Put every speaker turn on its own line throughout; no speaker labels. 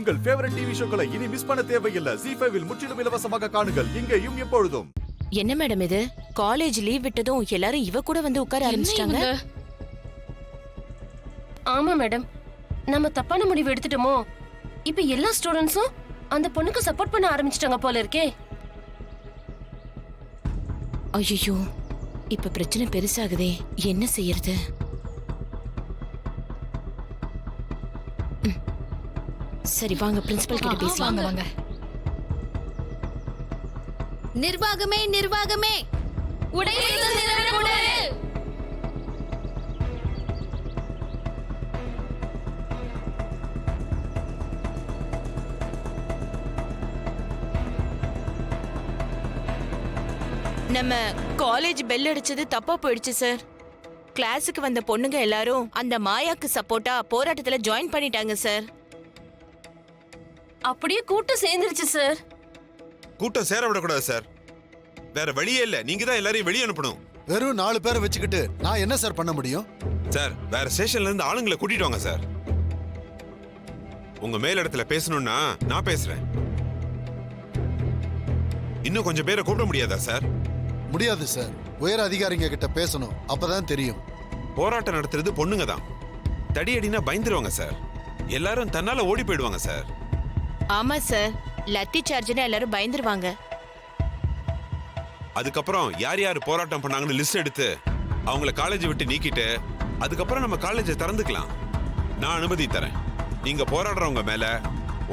உங்கள் favourite TV ஷோக்களை இனி miss பண்ண தேவையில்லை. ZEE5 இல் முற்றிலும் இலவசமாக காணுங்கள். இங்கேயும் எப்பொழுதும்.
என்ன மேடம் இது? காலேஜ் லீவ் விட்டதும் எல்லாரும் இவ கூட வந்து உட்கார ஆரம்பிச்சிட்டாங்க.
ஆமா மேடம், நம்ம தப்பான முடிவு எடுத்துட்டோமோ? இப்ப எல்லா ஸ்டூடண்ட்ஸும் அந்த பொண்ணுக்கு சப்போர்ட் பண்ண ஆரம்பிச்சிட்டாங்க போல இருக்கே.
ஐயோ, இப்ப பிரச்சனை பெருசாகுதே. என்ன செய்யறது? சரி வாங்க, பிரின்சிபல் கிட்ட பேசலாம். வாங்க.
நிர்வாகமே நிர்வாகமே,
நம்ம காலேஜ் பெல் அடிச்சது தப்பா போயிடுச்சு சார். கிளாஸுக்கு வந்த பொண்ணுங்க எல்லாரும் அந்த மாயாக்கு சப்போர்ட்டா போராட்டத்துல ஜாயின் பண்ணிட்டாங்க சார்.
அப்படியே கூட்டம் சேர்ந்துருச்சு சார்.
கூட்டம் சேர விடக்கூடாது சார். வேற வழியே இல்ல. நீங்க தான் எல்லாரையும் வெளியே அனுப்பணும்.
வெறும் 4 பேரை வச்சுக்கிட்டு நான் என்ன சார் பண்ண முடியும்?
சார், வேற ஸ்டேஷன்ல இருந்து ஆளுங்களை கூட்டிட்டு வாங்க சார். உங்க மேல் இடத்துல பேசணும்னா நான் பேசுறேன். இன்னும் கொஞ்சம் பேரை கூப்பிட முடியாதா சார்?
முடியாது சார். உயர் அதிகாரிங்க கிட்ட பேசணும், அப்பதான் தெரியும்.
போராட்டம் நடத்துறது பொண்ணுங்க தான். தடியடினா பயந்துருவாங்க சார். எல்லாரும் தன்னால ஓடி போயிடுவாங்க சார்.
ஆமா சார், லத்தி சார்ஜ்னா எல்லாரும் பயந்துருவாங்க.
அதுக்கப்புறம் யார் யார் போராட்டம் பண்ணாங்கன்னு லிஸ்ட் எடுத்து அவங்கள காலேஜ் விட்டு நீக்கிட்டு அதுக்கப்புறம் நம்ம காலேஜை திறந்துக்கலாம். நான் அனுமதி தரேன். நீங்க போராடுறவங்க மேல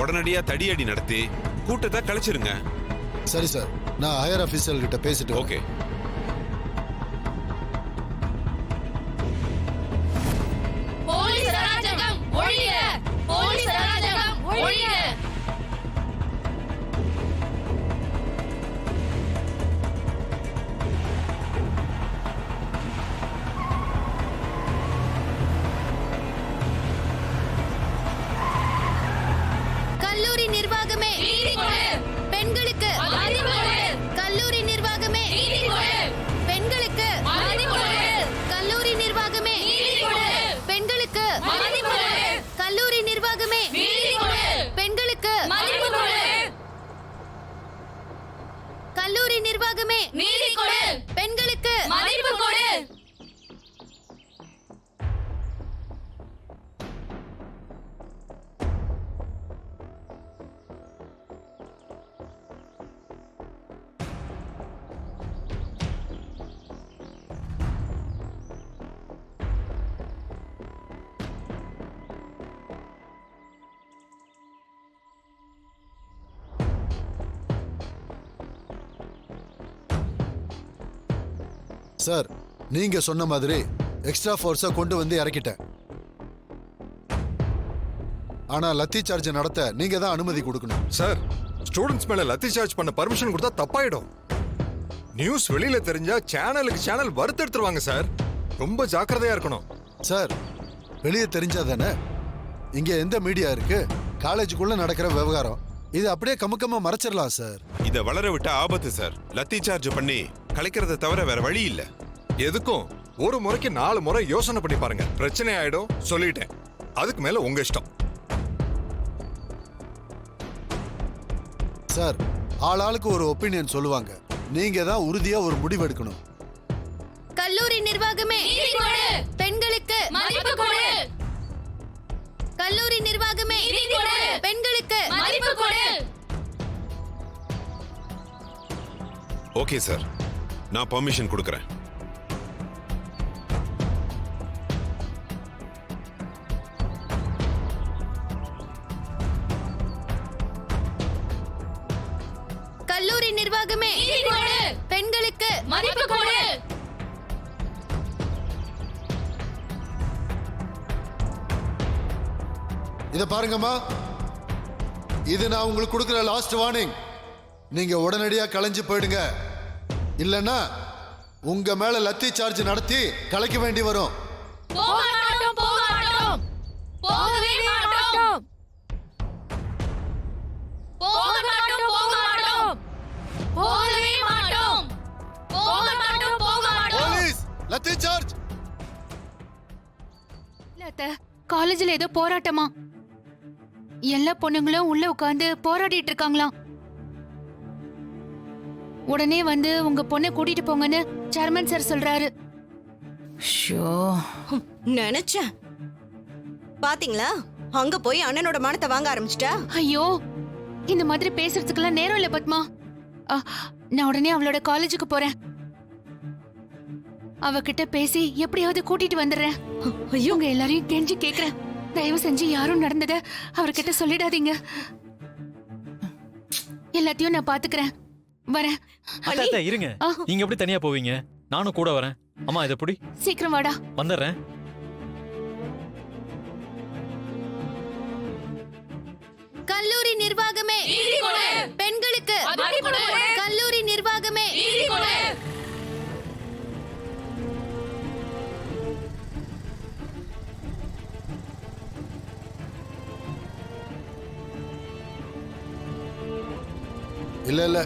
உடனடியா தடியடி நடத்தி கூட்டத்தை கலைச்சிருங்க.
சரி சார், நான் ஹையர் ஆபீசர் கிட்ட பேசிட்டு.
ஓகே.
போலீஸ் அராஜகம் ஒழிய, போலீஸ் அராஜகம் ஒழிய. கல்லூரி நிர்வாகமே, பெண்களுக்கு கல்லூரி நிர்வாகமே, பெண்களுக்கு கல்லூரி நிர்வாகமே, பெண்களுக்கு கல்லூரி நிர்வாகமே, பெண்களுக்கு கல்லூரி நிர்வாகமே, பெண்களுக்கு
சார், நீங்க சொன்ன மாதிரி எக்ஸ்ட்ரா ஃபோர்ஸை கொண்டு வந்து இறக்கிட்டேன். ஆனா லத்தி சார்ஜ் நடத்த நீங்க தான் அனுமதி கொடுக்கணும்.
சார், ஸ்டூடண்ட்ஸ் மேல லத்தி சார்ஜ் பண்ண பர்மிஷன் கொடுத்தா தப்பாயிடும். நியூஸ் வெளியில தெரிஞ்சா சேனல் வறுத்தெடுத்துருவாங்க சார். ரொம்ப ஜாக்கிரதையா இருக்கணும்.
சார், வெளியே தெரிஞ்சாதானே? இங்க எந்த மீடியா இருக்கு? காலேஜுக்குள்ள நடக்கிற விவகாரம் இது அப்படியே கமுக்கமா மறைச்சிடலாம் சார்.
இத வளர விட்டா ஆபத்து சார். லத்தி சார்ஜ் பண்ணி கலைக்கிறத தவிர வேற வழி இல்ல.
எதுக்கும் ஒரு முறைக்கு 4 முறை யோசனை பண்ணி பாருங்க. பிரச்சனை ஆயிடும். சொல்லிட்டேன். அதுக்கு மேல உங்க இஷ்டம்.
சார், ஆளாளுக்கு ஒரு ஒப்பீனியன் சொல்லுவாங்க. நீங்க தான் உறுதியா ஒரு முடிவு எடுக்கணும்.
கல்லூரி நிர்வாகமே, பெண்களுக்கு கல்லூரி நிர்வாகமே, பெண்களுக்கு
ஓகே சார், நான் பர்மிஷன் கொடுக்கறேன்.
கல்லூரி நிர்வாகமே, பெண்களுக்கு மதிப்பு கொடு.
இத பாருங்கம்மா, இது நான் உங்களுக்கு கொடுக்கிற லாஸ்ட் வார்னிங். நீங்க உடனடியா கலைஞ்சு போயிடுங்க. இல்லன்னா உங்க மேல லத்தி சார்ஜ் நடத்தி கலைக்க வேண்டி வரும். Police, lathi charge.
காலேஜ்ல ஏதோ போராட்டமா? எல்லா பொண்ணுங்களும் உள்ள உட்கார்ந்து போராடிட்டு இருக்காங்களாம். உடனே வந்து உங்க பொண்ணை கூட்டிட்டு போங்கன்னு சேர்மன் சார் சொல்றாரு.
ஷோ நினைச்சேன். பாத்தீங்களா, அங்க போய் அண்ணனோட மானத்தை வாங்க ஆரம்பிச்சிட்டா.
ஐயோ, இந்த மாதிரி பேசுறதுக்கெல்லாம் நேரம் இல்ல பத்மா. நான் உடனே அவளோட காலேஜுக்கு போறேன். அவகிட்ட பேசி எப்படியாவது கூட்டிட்டு வந்துடுறேன். ஐயோ, உங்க எல்லாரையும் கெஞ்சி கேக்குறேன், தயவு செஞ்சு யாரும் நடந்தத அவர்கிட்ட சொல்லிடாதீங்க. எல்லாத்தையும் நான் பாத்துக்கிறேன். வரேன்.
அத்தை இருங்க, நீங்க எப்படி தனியா போவீங்க? நானும் கூட வரேன். அம்மா இத புடி.
சீக்கிரம் வாடா.
வந்துடுறேன்.
கல்லூரி நிர்வாகமே பெண்களுக்கு, கல்லூரி நிர்வாகமே
இல்ல இல்ல,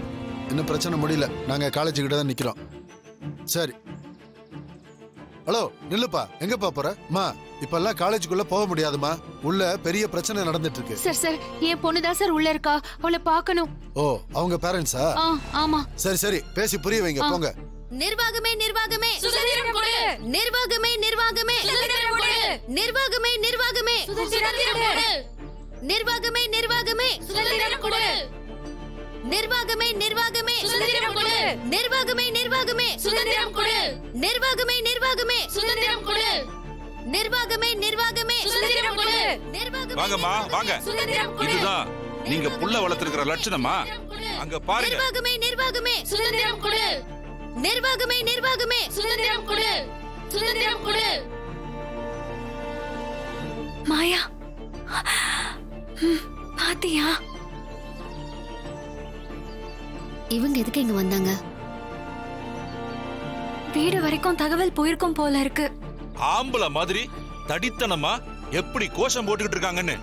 இன்னும் பிரச்சனை முடியல. நாங்க காலேஜ் கிட்ட தான் நிக்கிறோம். சரி. ஹலோ, நில்லுப்பா. எங்கப்பா போற? மா, இப்பெல்லாம் காலேஜுக்குள்ள போக முடியாதுமா. உள்ள பெரிய பிரச்சனை நடந்துட்டு இருக்கு.
சார் சார், என் பொண்ணுதான் சார் உள்ள இருக்கா. அவளை பார்க்கணும்.
ஓ, அவங்க பேரண்ட்ஸா?
ஆமா.
சரி சரி, பேசி புரிய வைங்க. போங்க.
நிர்வாகமே நிர்வாகமே சுதந்திரம் கொடு. நிர்வாகமே நிர்வாகமே சுதந்திரம் கொடு. நிர்வாகமே நிர்வாகமே சுதந்திரம் கொடு. நிர்வாகமே நிர்வாகமே சுதந்திரம் கொடு. நிர்வாகமே நிர்வாகமே சுதந்திரம் கொடு. நிர்வாகமே நிர்வாகமே சுதந்திரம் கொடு. நிர்வாகமே நிர்வாகமே சுதந்திரம் கொடு. நிர்வாகமே நிர்வாகமே சுதந்திரம் கொடு. நிர்வாகமே
வாங்கம்மா வாங்க. இதுதான் நீங்க புள்ள வளர்த்திருக்கிற லட்சணமா? அங்க பாருங்க.
நிர்வாகமே நிர்வாகமே சுதந்திரம் கொடு. நிர்வாகமே நிர்வாகமே சுதந்திரம் கொடு. சுதந்திரம் கொடு.
மாயா, பாத்தியா?
இவங்க எதுக்கு இங்க வந்தாங்க?
வீடு வரைக்கும் தகவல் போயிருக்கும் போல இருக்கு.
ஆம்பளை மாதிரி தடித்தனமா எப்படி கோஷம் போட்டுக்கிட்டு இருக்காங்கன்னு.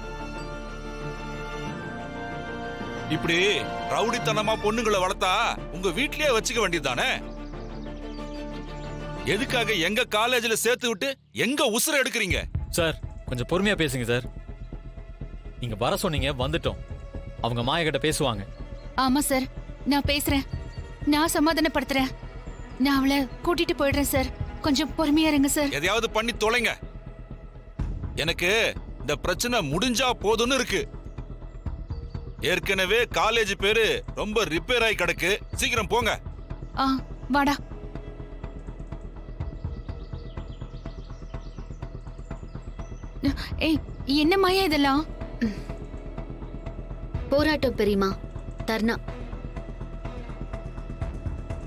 இப்படி ரவுடித்தனமா பொண்ணுங்களை வளர்த்தா உங்க வீட்லயே வச்சுக்க வேண்டியதுதானே? எதுக்காக எங்க காலேஜ்ல சேர்த்து விட்டு எங்க உசுர எடுக்கிறீங்க?
சார் கொஞ்சம் பொறுமையா பேசுங்க சார். நீங்க வர சொன்னீங்க, வந்துட்டோம். அவங்க மாயா கிட்ட பேசுவாங்க.
ஆமா சார், நான் பேசுறேன். நான் சமாதானப்படுத்துறேன். நான் அவளை கூட்டிட்டு போயிடுறேன் சார். கொஞ்சம் பொறுமையா இருங்க சார்.
எதையாவது பண்ணி தொலைங்க. எனக்கு இந்த பிரச்சனை முடிஞ்சா போதும்னு இருக்கு. ஏற்கனவே காலேஜ் பேரு ரொம்ப ரிப்பேர் ஆகி கிடக்கு. சீக்கிரம் போங்க.
வாடா. ஏய், என்ன மாயா இதெல்லாம்?
போராட்டம் பெரியமா, தர்ணா.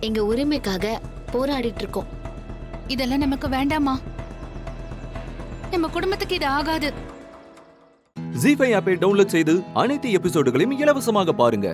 எங்க உரிமைக்காக போராடிட்டு இருக்கோம்.
இதெல்லாம் நமக்கு வேண்டாமா? நம்ம குடும்பத்துக்கு இது ஆகாது.
ஜீ5 ஆப்பை டவுன்லோட் செய்து அனைத்து எபிசோடுகளையும் இலவசமாக பாருங்க.